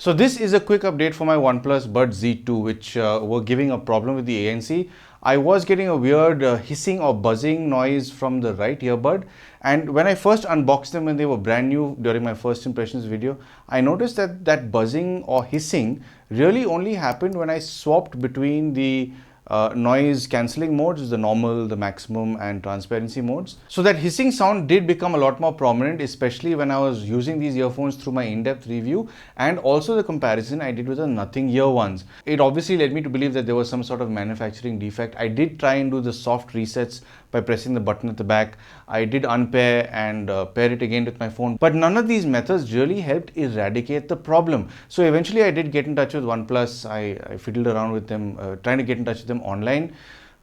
So this is a quick update for my OnePlus Buds Z2, which were giving a problem with the ANC. I was getting a weird hissing or buzzing noise from the right earbud, and when I first unboxed them when they were brand new during my first impressions video, I noticed that that buzzing or hissing really only happened when I swapped between the noise cancelling modes, the normal, the maximum and transparency modes. So that hissing sound did become a lot more prominent, especially when I was using these earphones through my in-depth review and also the comparison I did with the Nothing Ear ones. It obviously led me to believe that there was some sort of manufacturing defect. I did try and do the soft resets by pressing the button at the back. I did unpair and pair it again with my phone, but none of these methods really helped eradicate the problem. So eventually I did get in touch with OnePlus. I fiddled around with them, trying to get in touch with them online.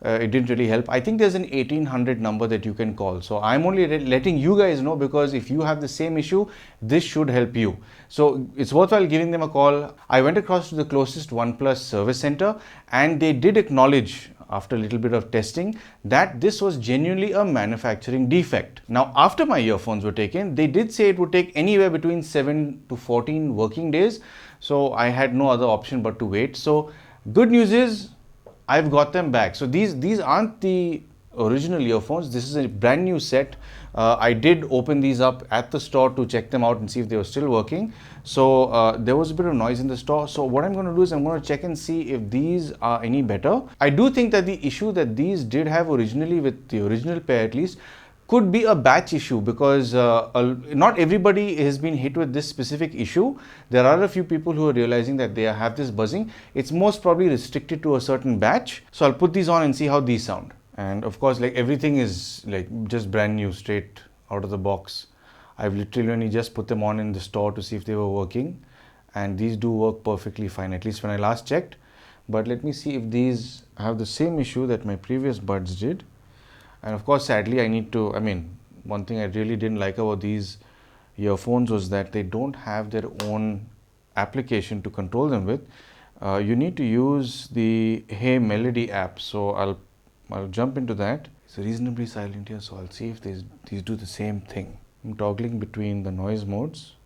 It didn't really help. I think there's an 1800 number that you can call. So I'm only letting you guys know, because if you have the same issue, this should help you. So it's worthwhile giving them a call. I went across to the closest OnePlus service center, and they did acknowledge, after a little bit of testing, that this was genuinely a manufacturing defect. Now, after my earphones were taken, they did say it would take anywhere between 7 to 14 working days. So I had no other option but to wait. So good news is, I've got them back. So these aren't the original earphones. This is a brand new set. I did open these up at the store to check them out and see if they were still working. So there was a bit of noise in the store. So what I'm going to do is I'm going to check and see if these are any better. I do think that the issue that these did have originally, with the original pair at least, could be a batch issue, because not everybody has been hit with this specific issue. There are a few people who are realizing that they have this buzzing. It's most probably restricted to a certain batch. So I'll put these on and see how these sound. And of course, like, everything is like just brand new, straight out of the box. I've literally only just put them on in the store to see if they were working, and these do work perfectly fine, at least when I last checked. But let me see if these have the same issue that my previous buds did. And of course, sadly, one thing I really didn't like about these earphones was that they don't have their own application to control them with. You need to use the Hey Melody app. So I'll jump into that. It's reasonably silent here, so I'll see if these do the same thing. I'm toggling between the noise modes.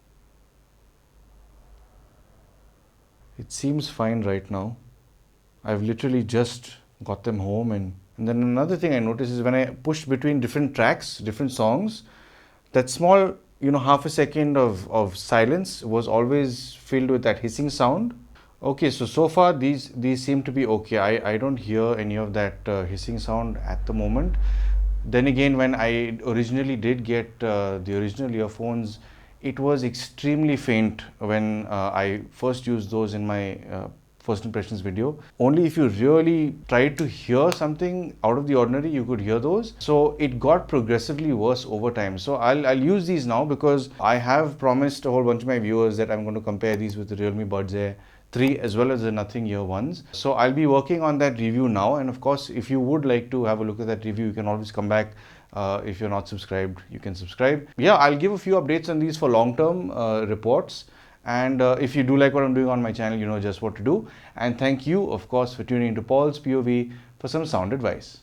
It seems fine right now. I've literally just got them home, and then another thing I noticed is when I push between different tracks, different songs, that small, half a second of silence was always filled with that hissing sound. Okay, so far these seem to be okay. I don't hear any of that hissing sound at the moment. Then again, when I originally did get the original earphones, it was extremely faint when I first used those in my first impressions video. Only if you really tried to hear something out of the ordinary, you could hear those. So it got progressively worse over time. So I'll use these now, because I have promised a whole bunch of my viewers that I'm going to compare these with the Realme Buds Air 3 as well as the Nothing Ear ones. So I'll be working on that review now, and of course, if you would like to have a look at that review, you can always come back. If you're not subscribed, you can subscribe. Yeah, I'll give a few updates on these for long-term reports. And if you do like what I'm doing on my channel, you know just what to do. And thank you, of course, for tuning into Paul's POV for some sound advice.